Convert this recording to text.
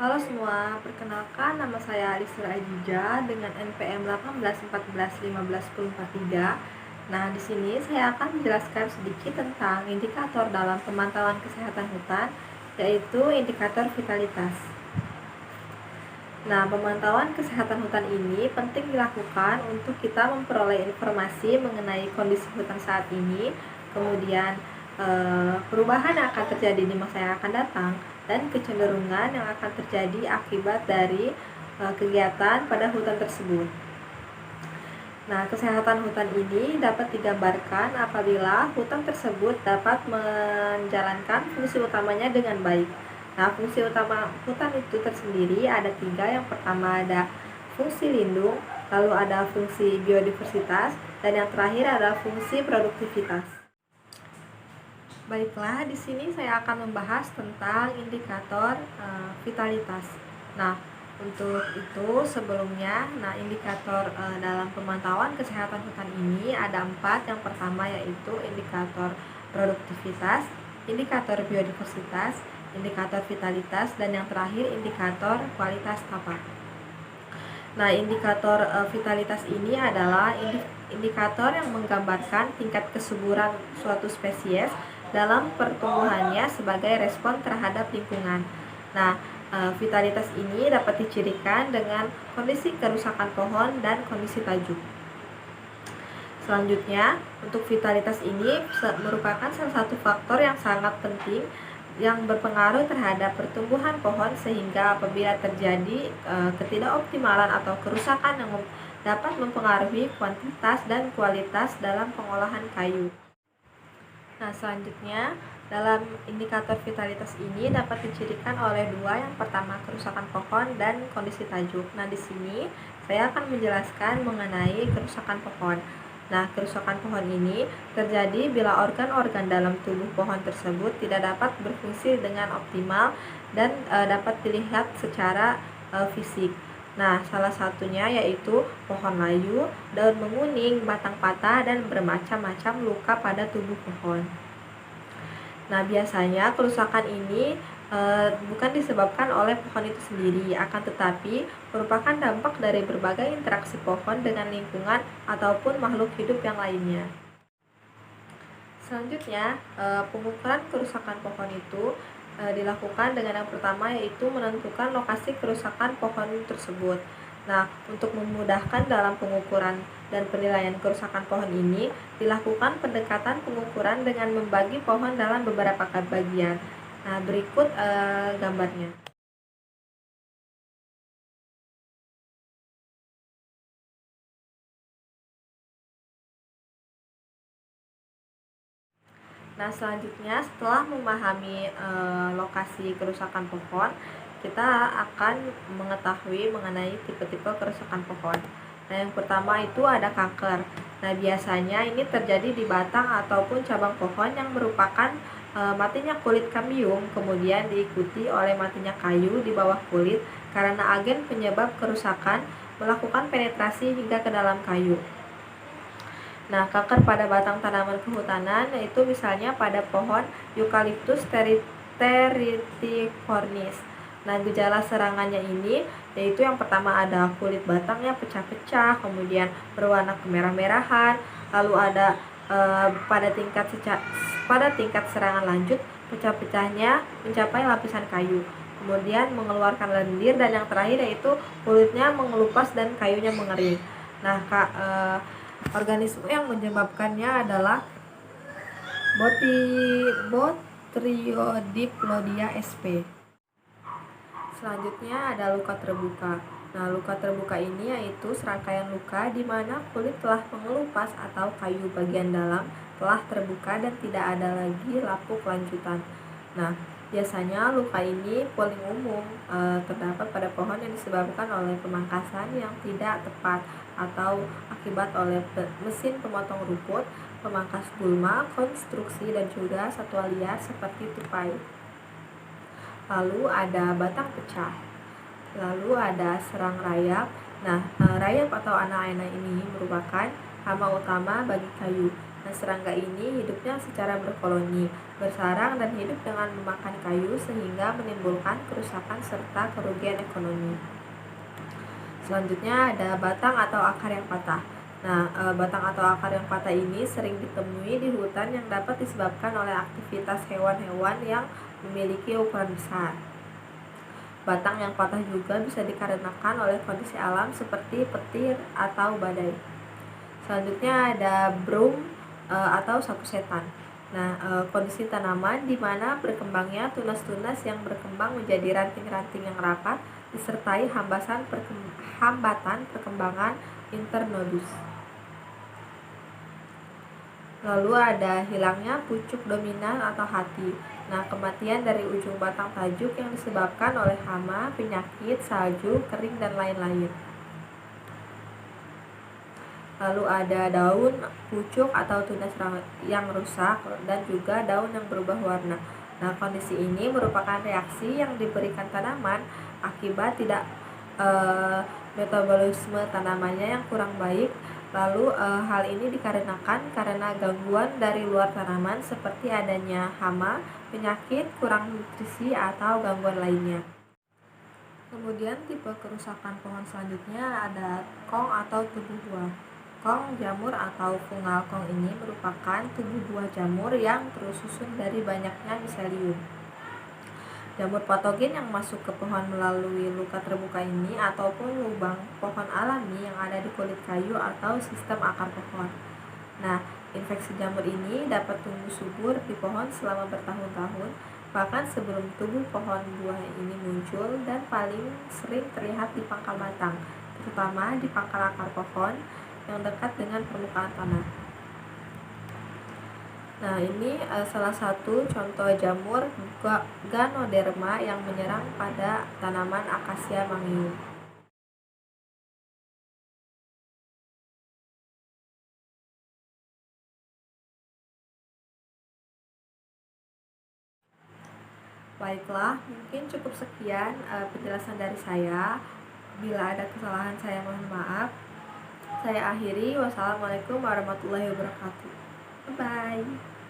Halo semua, perkenalkan nama saya Alisra Ajija dengan NPM 1814151043. Nah, di sini saya akan menjelaskan sedikit tentang indikator dalam pemantauan kesehatan hutan, yaitu indikator vitalitas. Nah, pemantauan kesehatan hutan ini penting dilakukan untuk kita memperoleh informasi mengenai kondisi hutan saat ini, kemudian perubahan yang akan terjadi di masa yang akan datang, dan kecenderungan yang akan terjadi akibat dari kegiatan pada hutan tersebut. Nah, kesehatan hutan ini dapat digambarkan apabila hutan tersebut dapat menjalankan fungsi utamanya dengan baik. Nah, fungsi utama hutan itu tersendiri ada 3. Yang pertama ada fungsi lindung, lalu ada fungsi biodiversitas, dan yang terakhir adalah fungsi produktivitas. Baiklah, di sini saya akan membahas tentang indikator vitalitas. Nah, untuk itu sebelumnya, indikator dalam pemantauan kesehatan hutan ini ada 4. Yang pertama yaitu indikator produktivitas, indikator biodiversitas, indikator vitalitas, dan yang terakhir indikator kualitas tapak. Nah, indikator vitalitas ini adalah indikator yang menggambarkan tingkat kesuburan suatu spesies dalam pertumbuhannya sebagai respon terhadap lingkungan. Nah, vitalitas ini dapat dicirikan dengan kondisi kerusakan pohon dan kondisi tajuk. Selanjutnya, untuk vitalitas ini merupakan salah satu faktor yang sangat penting yang berpengaruh terhadap pertumbuhan pohon, sehingga apabila terjadi ketidakoptimalan atau kerusakan yang dapat mempengaruhi kuantitas dan kualitas dalam pengolahan kayu. Nah, selanjutnya dalam indikator vitalitas ini dapat dicirikan oleh 2. Yang pertama kerusakan pohon dan kondisi tajuk. Nah, di sini saya akan menjelaskan mengenai kerusakan pohon. Nah, kerusakan pohon ini terjadi bila organ-organ dalam tubuh pohon tersebut tidak dapat berfungsi dengan optimal dan dapat dilihat secara fisik. Nah, salah satunya yaitu pohon layu, daun menguning, batang patah, dan bermacam-macam luka pada tubuh pohon. Nah, biasanya kerusakan ini bukan disebabkan oleh pohon itu sendiri, akan tetapi merupakan dampak dari berbagai interaksi pohon dengan lingkungan ataupun makhluk hidup yang lainnya. Selanjutnya, pengukuran kerusakan pohon itu dilakukan dengan yang pertama yaitu menentukan lokasi kerusakan pohon tersebut. Nah, untuk memudahkan dalam pengukuran dan penilaian kerusakan pohon ini, dilakukan pendekatan pengukuran dengan membagi pohon dalam beberapa bagian. Nah, berikut gambarnya. Nah, selanjutnya setelah memahami lokasi kerusakan pohon, kita akan mengetahui mengenai tipe-tipe kerusakan pohon. Nah, yang pertama itu ada kanker. Nah, biasanya ini terjadi di batang ataupun cabang pohon yang merupakan matinya kulit kambium, kemudian diikuti oleh matinya kayu di bawah kulit karena agen penyebab kerusakan melakukan penetrasi hingga ke dalam kayu. Nah, kanker pada batang tanaman kehutanan yaitu misalnya pada pohon Eucalyptus teritiformis. Nah, gejala serangannya ini yaitu yang pertama ada kulit batangnya pecah-pecah, kemudian berwarna kemerah-merahan, lalu ada pada tingkat serangan lanjut pecah-pecahnya mencapai lapisan kayu, kemudian mengeluarkan lendir, dan yang terakhir yaitu kulitnya mengelupas dan kayunya mengering. Nah, organisme yang menyebabkannya adalah Botryodiplodia sp. Selanjutnya ada luka terbuka. Nah, luka terbuka ini yaitu serangkaian luka di mana kulit telah mengelupas atau kayu bagian dalam telah terbuka dan tidak ada lagi lapuk lanjutan. Nah, biasanya luka ini paling umum terdapat pada pohon yang disebabkan oleh pemangkasan yang tidak tepat atau akibat oleh mesin pemotong rumput, pemangkas gulma, konstruksi, dan juga satwa liar seperti tupai. Lalu ada batang pecah. Lalu ada serang rayap. Nah, rayap atau ana-ana ini merupakan hama utama bagi kayu. Nah, serangga ini hidupnya secara berkoloni, bersarang dan hidup dengan memakan kayu sehingga menimbulkan kerusakan serta kerugian ekonomi. Selanjutnya ada batang atau akar yang patah. Nah, batang atau akar yang patah ini sering ditemui di hutan yang dapat disebabkan oleh aktivitas hewan-hewan yang memiliki ukuran besar. Batang yang patah juga bisa dikarenakan oleh kondisi alam seperti petir atau badai. Selanjutnya ada broom atau sapu setan. Nah, kondisi tanaman di mana berkembangnya tunas-tunas yang berkembang menjadi ranting-ranting yang rapat disertai hambatan perkembangan internodus. Lalu ada hilangnya pucuk dominan atau hati. Nah, kematian dari ujung batang tajuk yang disebabkan oleh hama, penyakit, salju, kering, dan lain-lain. Lalu ada daun pucuk atau tunas yang rusak dan juga daun yang berubah warna. Nah, kondisi ini merupakan reaksi yang diberikan tanaman akibat tidak metabolisme tanamannya yang kurang baik. Lalu hal ini dikarenakan karena gangguan dari luar tanaman seperti adanya hama, penyakit, kurang nutrisi, atau gangguan lainnya. Kemudian tipe kerusakan pohon selanjutnya ada kong atau tubuh buah. Kong jamur atau fungal kong ini merupakan tubuh buah jamur yang tersusun dari banyaknya miselium. Jamur patogen yang masuk ke pohon melalui luka terbuka ini ataupun lubang pohon alami yang ada di kulit kayu atau sistem akar pohon. Nah, infeksi jamur ini dapat tumbuh subur di pohon selama bertahun-tahun, bahkan sebelum tubuh pohon buah ini muncul, dan paling sering terlihat di pangkal batang, terutama di pangkal akar pohon yang dekat dengan permukaan tanah. Nah, ini salah satu contoh jamur Ganoderma yang menyerang pada tanaman Acacia mangium. Baiklah, mungkin cukup sekian penjelasan dari saya. Bila ada kesalahan saya mohon maaf. Saya akhiri. Wassalamualaikum warahmatullahi wabarakatuh. Bye.